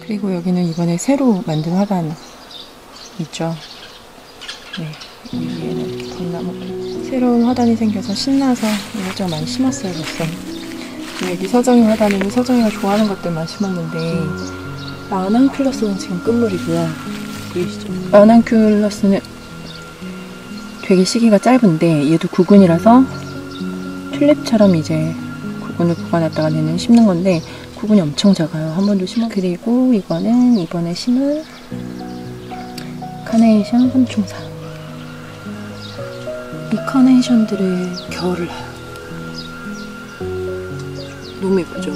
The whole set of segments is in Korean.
그리고 여기는 이번에 새로 만든 화단 있죠. 네, 여기에는 이렇게 벚나무 새로운 화단이 생겨서 신나서 이것저것 많이 심었어요. 벌써 여기 서정이 화단에는 서정이가 좋아하는 것들만 심었는데, 라나운큘러스는 지금 끝물이고요. 보이시죠? 라나운큘러스는 되게 시기가 짧은데 얘도 구근이라서 튤립처럼 이제 구근을 보관했다가 내년 심는 건데, 구근이 엄청 작아요. 한 번도 심어. 그리고 이거는 이번에 심은 카네이션 삼총사. 이 카네이션들을 겨울을 나요. 너무 예쁘죠?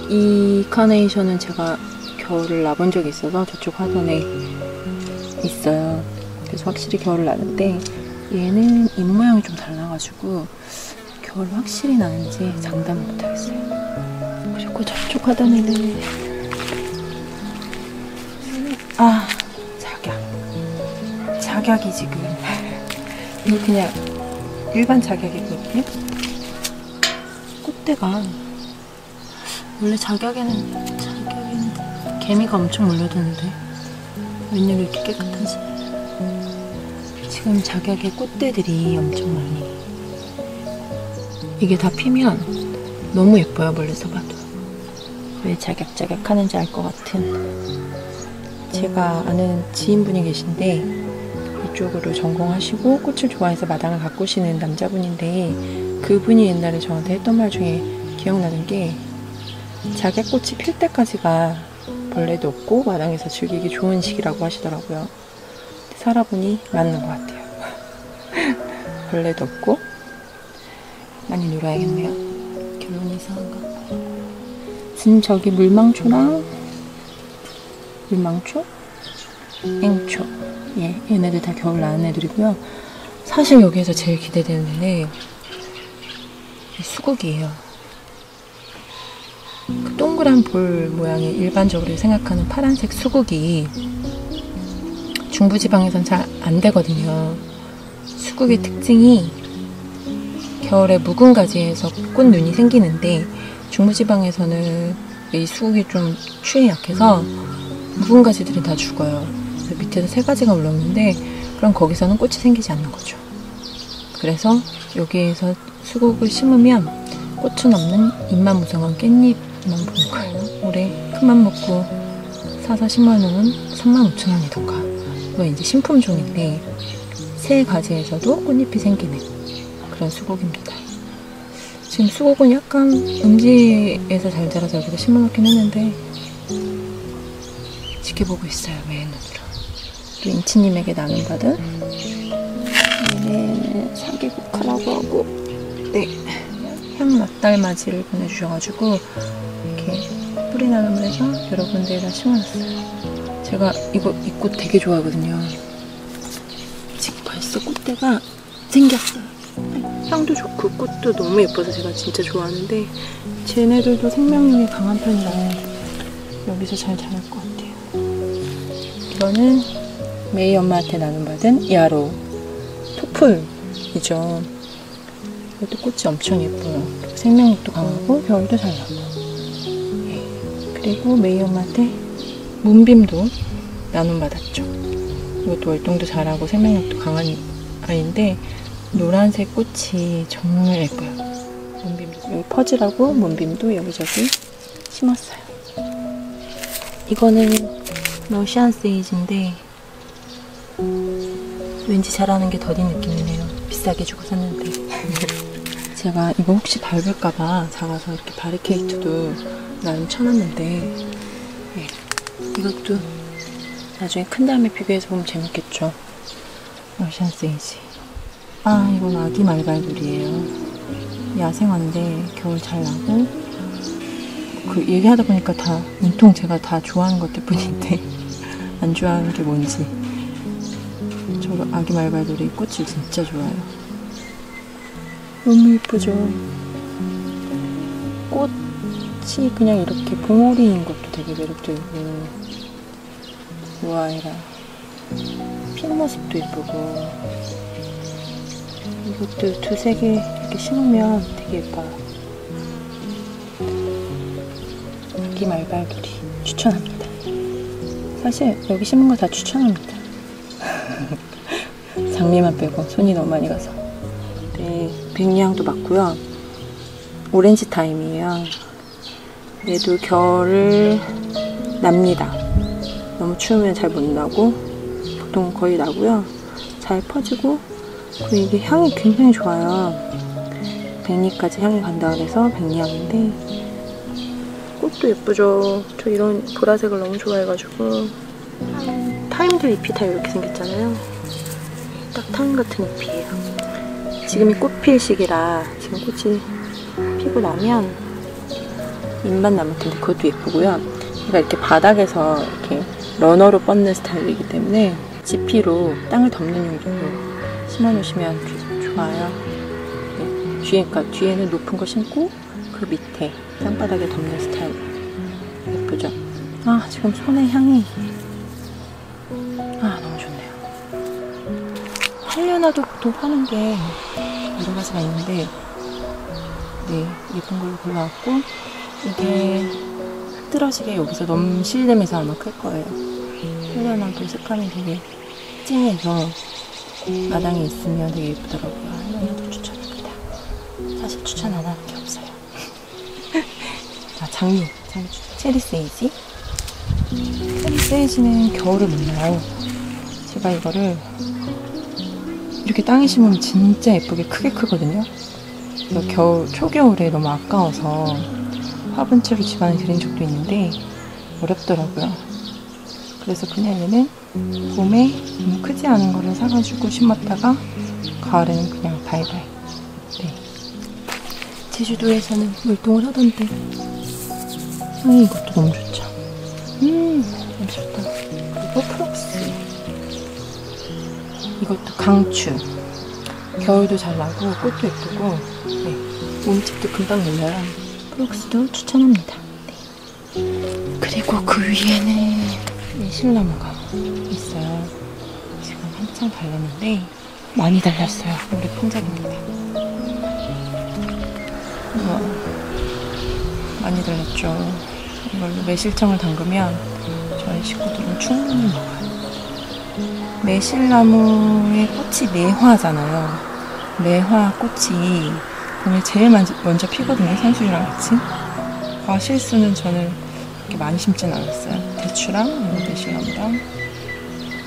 이 카네이션은 제가 겨울을 나본 적이 있어서 저쪽 화단에 있어요. 그래서 확실히 겨울을 나는데, 얘는 잎 모양이 좀 달라가지고 겨울 확실히 나는지 장담을 못하겠어요. 그리고 저쪽 화단에는 작약이 지금 이거 그냥 일반 작약이거든요. 꽃대가 원래 작약에는 개미가 엄청 몰려드는데 웬일로 이렇게 깨끗하지? 지금 작약에 꽃대들이 엄청 많이, 이게 다 피면 너무 예뻐요. 멀리서 봐도 왜 작약 하는지 알 것 같은. 제가 아는 지인분이 계신데 이쪽으로 전공하시고 꽃을 좋아해서 마당을 가꾸시는 남자분인데, 그분이 옛날에 저한테 했던 말 중에 기억나는 게, 작약꽃이 필 때까지가 벌레도 없고 마당에서 즐기기 좋은 시기라고 하시더라고요. 살아보니 맞는 것 같아요. 벌레도 없고 많이 놀아야겠네요. 결론이 이상한가? 지금 저기 물망초랑 앵초, 예, 얘네들 다 겨울 나는 애들이고요. 사실 여기에서 제일 기대되는 애는 수국이에요. 그 동그란 볼 모양의 일반적으로 생각하는 파란색 수국이 중부지방에선 잘 안 되거든요. 수국의 특징이 겨울에 묵은 가지에서 꽃눈이 생기는데, 중부지방에서는 이 수국이 좀 추위에 약해서 묵은 가지들이 다 죽어요. 그래서 밑에서 새 가지가 올라오는데, 그럼 거기서는 꽃이 생기지 않는 거죠. 그래서 여기에서 수국을 심으면 꽃은 없는 잎만 무성한 깻잎만 보는 거예요. 올해 큰맘 먹고 사서 심어놓은 35,000원이던가. 이건 이제 신품종인데 새 가지에서도 꽃잎이 생기는 그런 수국입니다. 지금 수국은 약간 음지에서 잘 자라서 여기다 심어놓긴 했는데 지켜보고 있어요. 매의 눈으로. 또 인치님에게 나눔받은 얘는 사계국화라고 하고, 네, 향락달맞이를 보내주셔가지고 이렇게 뿌리 나눔을 해서 여러 군데에다 심어놨어요. 제가 이 꽃 되게 좋아하거든요. 지금 벌써 꽃대가 생겼어요. 향도 좋고 꽃도 너무 예뻐서 제가 진짜 좋아하는데, 쟤네들도 생명력이 강한 편이라 여기서 잘 자랄 것 같아요. 이거는 메이 엄마한테 나눔받은 야로 토플이죠. 이것도 꽃이 엄청 예뻐요. 생명력도 강하고 겨울도 잘 나고. 예. 그리고 메이 엄마한테 문빔도 나눔받았죠. 이것도 월동도 잘하고 생명력도 강한 아이인데 노란색 꽃이 정말 예뻐요. 문빔도, 여기 퍼즐하고 문빔도 여기저기 심었어요. 이거는 러시안 세이지인데 왠지 잘하는 게 더딘 느낌이네요. 비싸게 주고 샀는데. 제가 이거 혹시 밟을까봐 작아서 이렇게 바리케이트도 나름 쳐놨는데, 예. 이것도 나중에 큰 다음에 비교해서 보면 재밌겠죠. 러시안 세이지. 이건 아기 말발굴이에요. 야생화인데 겨울 잘 나고, 얘기하다 보니까 다 온통 제가 다 좋아하는 것들 뿐인데 안 좋아하는 게 뭔지. 저 아기 말발굴이 꽃을 진짜 좋아해요. 너무 예쁘죠? 꽃이 그냥 이렇게 봉오리인 것도 되게 매력적이고, 우아해라. 피는 모습도 예쁘고, 이것도 두세 개 이렇게 심으면 되게 예뻐요. 아기 말발놀이 추천합니다. 사실 여기 심은 거 다 추천합니다. 장미만 빼고 손이 너무 많이 가서. 네, 백리향도 맞고요. 오렌지 타임이에요. 얘도 겨울을 납니다. 너무 추우면 잘 못 나고 보통 거의 나고요. 잘 퍼지고 그리고 이게 향이 굉장히 좋아요. 백리까지 향이 간다 그래서 백리향인데 꽃도 예쁘죠. 저 이런 보라색을 너무 좋아해가지고. 타임들 잎이 다 이렇게 생겼잖아요. 딱 타임 같은 잎이에요. 지금이 꽃필 시기라 지금 꽃이 피고 나면 잎만 남을 텐데 그것도 예쁘고요. 얘가 이렇게 바닥에서 이렇게 러너로 뻗는 스타일이기 때문에 지피로 땅을 덮는 용도로 심어놓으시면 좋아요. 네, 그러니까 뒤에는 높은 거 심고 그 밑에 땅바닥에 덮는 스타일. 예쁘죠? 아, 지금 손의 향이 너무 좋네요. 하려나도 보통 파는 게 여러 가지가 있는데, 네, 예쁜 걸로 골라왔고, 이게 흐드러지게 여기서 넘실대면서 아마 클 거예요. 하려나도 색감이 되게 찡해서 마당에 있으면 되게 예쁘더라고요. 하려나도 추천합니다. 사실 추천 안 하는 게 없어요. 장미 체리 세이지. 체리 세이지는 겨울을 못 나요. 제가 이거를 이렇게 땅에 심으면 진짜 예쁘게 크게 크거든요. 그래서 초겨울에 너무 아까워서 화분째로 집안에 들인 적도 있는데 어렵더라고요. 그래서 그냥 얘는 봄에 너무 크지 않은 거를 사가지고 심었다가 가을에는 그냥 바이바이. 네. 제주도에서는 물동을 하던데 향이 이것도 너무 좋죠. 너무 좋다. 그리고 프록스. 이것도 강추. 겨울도 잘 나고 꽃도 예쁘고, 네, 몸집도 금방 늘려요. 프록스도 추천합니다. 네. 그리고 그 위에는 매실나무가 있어요. 지금 한창 달렸는데 많이 달렸어요. 올해 풍작입니다. 많이 달렸죠. 이걸로 매실청을 담그면 저희 식구들은 충분히 먹어요. 매실나무의 꽃이 매화잖아요. 매화 꽃이 봄에 제일 먼저 피거든요. 산수유랑 같이. 과실수는 저는 그렇게 많이 심진 않았어요. 대추랑 매실나무랑.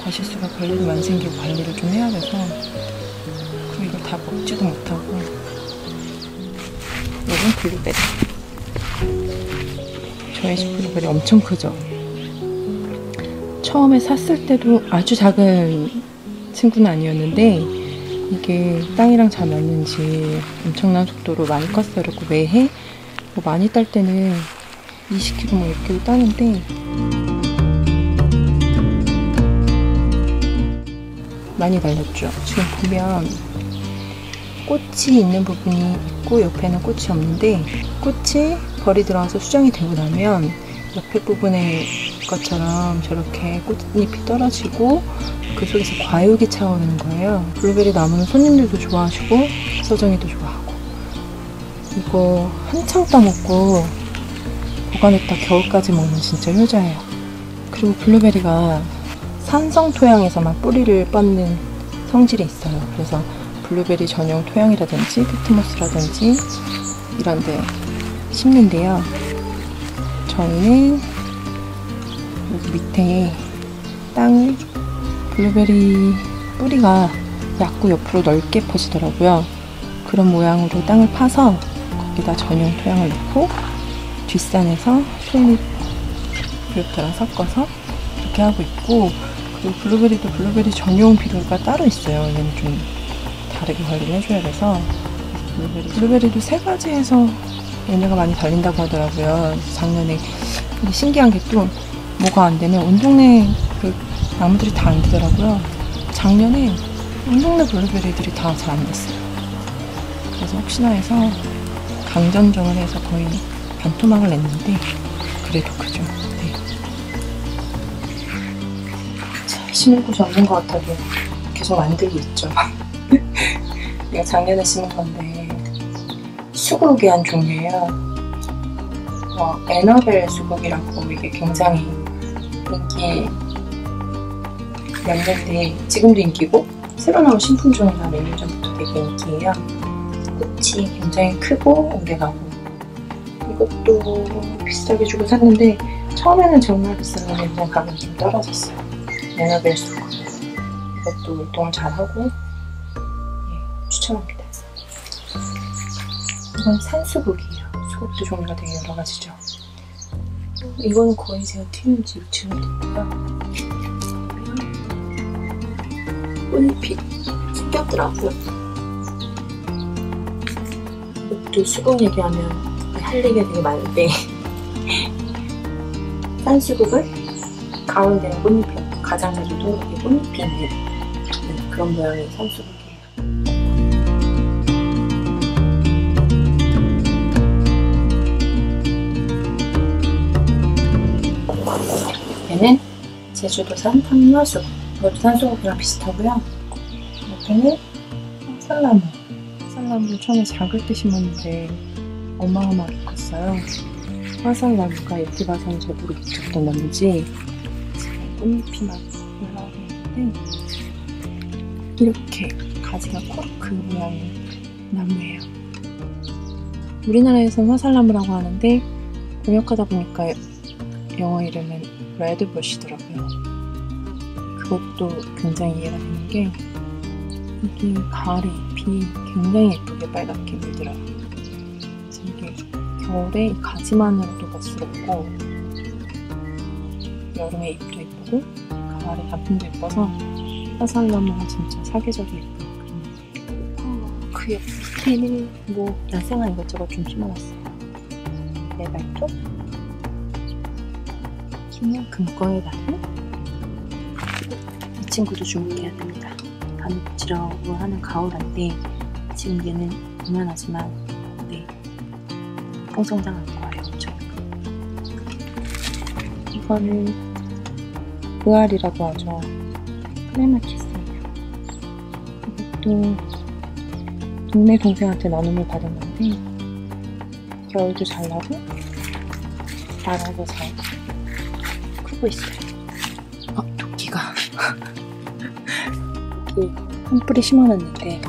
과실수가 벌레도 많이 생기고 관리를 좀 해야 돼서 그리고 이걸 다 먹지도 못하고. 이건 블루베리. 저희 집 블루베리 엄청 크죠? 처음에 샀을 때도 아주 작은 친구는 아니었는데 이게 땅이랑 잘 맞는지 엄청난 속도로 많이 컸어요. 그리고 매해 뭐 많이 딸 때는 20kg 뭐 이렇게 따는데 많이 달렸죠. 지금 보면 꽃이 있는 부분이 있고 옆에는 꽃이 없는데 꽃이 벌이 들어와서 수정이 되고 나면 옆에 부분의 것처럼 저렇게 꽃잎이 떨어지고 그 속에서 과육이 차오르는 거예요. 블루베리 나무는 손님들도 좋아하시고 서정이도 좋아하고. 이거 한창 따먹고 보관했다 겨울까지 먹는 진짜 효자예요. 그리고 블루베리가 산성 토양에서만 뿌리를 뻗는 성질이 있어요. 그래서 블루베리 전용 토양이라든지 피트모스라든지 이런 데 심는데요. 저희는 여기 밑에 땅을 블루베리 뿌리가 얕고 옆으로 넓게 퍼지더라고요. 그런 모양으로 땅을 파서 거기다 전용 토양을 넣고 뒷산에서 솔잎 비료터랑 섞어서 이렇게 하고 있고, 그리고 블루베리도 블루베리 전용 비료가 따로 있어요. 얘는 좀 다르게 관리를 해줘야 돼서 블루베리도 3가지에서 얘네가 많이 달린다고 하더라고요. 작년에. 근데 신기한 게 또 뭐가 안 되면 온 동네 그 나무들이 다 안 되더라고요. 작년에 온 동네 블루베리들이 다 잘 안 됐어요. 그래서 혹시나 해서 강전정을 해서 거의 반토막을 냈는데 그래도 크죠. 네. 잘 심을 곳이 없는 것 같아도 계속 만들고 있죠. 이거 작년에 심은 건데 수국이 한 종류예요. 에너벨 수국이라고 이게 굉장히 인기였는데 지금도 인기고 새로 나온 신품종이라 몇 년 전부터 되게 인기예요. 꽃이 굉장히 크고 오래가고 이것도 비싸게 주고 샀는데 처음에는 정말 비쌌는데 그냥 가격이 좀 떨어졌어요. 에너벨 수국 이것도 물동을 잘하고 추천합니다. 이건 산수국이에요. 수국도 종류가 되게 여러 가지죠. 이거는 거의 제가 튀는 지 6층이 됐고요. 꽃잎이 생겼더라고요. 이것도 수국 얘기하면 할 얘기가 되게 많은데 산수국은 가운데는 꽃잎이요. 가장자리도 꽃잎이 있는 그런 모양의 산수국이에요. 얘는 제주도산 탐라수국. 이것도 산수국이랑 비슷하고요. 옆에는 화살나무. 화살나무를 처음에 작을 때 심었는데 어마어마하게 컸어요. 화살나무가 이렇게 봐서는 잘 모르겠던 나무지 지금 꽃잎이 막 올라오고 있는데 이렇게 가지가 코르크 모양의 나무예요. 우리나라에서는 화살나무라고 하는데 번역하다 보니까 영어 이름은 레드부시더라고요. 그것도 굉장히 이해가 되는 게 이게 가을에 잎이 굉장히 예쁘게 빨갛게 물들어요. 그래서 이게 겨울에 이 가지만으로도 멋스럽고 여름에 잎도 예쁘고 가을에 단풍도 예뻐서 화살나무가 진짜 사계절이 예쁜 그 옆에는 뭐 야생화 이것저것 좀 심어놨어요. 네발톱, 희미한 금꺼의 나무. 이 친구도 주목해야 됩니다. 가늘지라고 하는 가오라인데 지금 얘는 이만하지만 풍성장한 거예요. 엄청. 이거는 의알이라고 하죠. 크레마티스예요. 이것도 동네 동생한테 나눔을 받은 건데 겨울도 잘 나고 알아서 잘 크고 있어요. 토끼가 토끼 한 뿌리 심어놨는데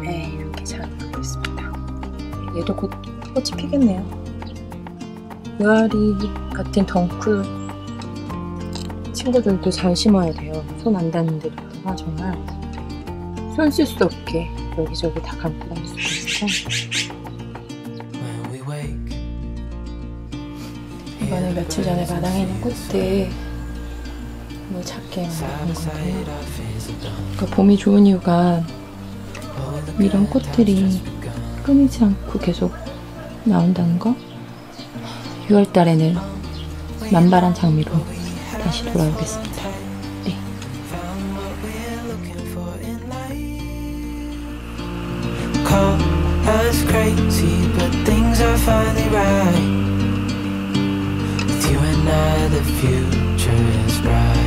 이렇게 잘 크고 있습니다. 얘도 곧 꽃이 피겠네요. 의아리 같은 덩쿨 친구들도 잘 심어야 돼요. 손 안 닿는 데다가 정말 손 쓸 수 없게 여기저기 다 감고 다닐 수 있어서. 이거는 며칠 전에 마당에 있는 꽃들 뭐 작게 만든 건데요. 그러니까 봄이 좋은 이유가 이런 꽃들이 끊이지 않고 계속 나온다는 거. 6월달에는 만발한 장미로 다시 돌아오겠습니다. 네. Call us crazy, but things are finally right. With you and I, the future is bright.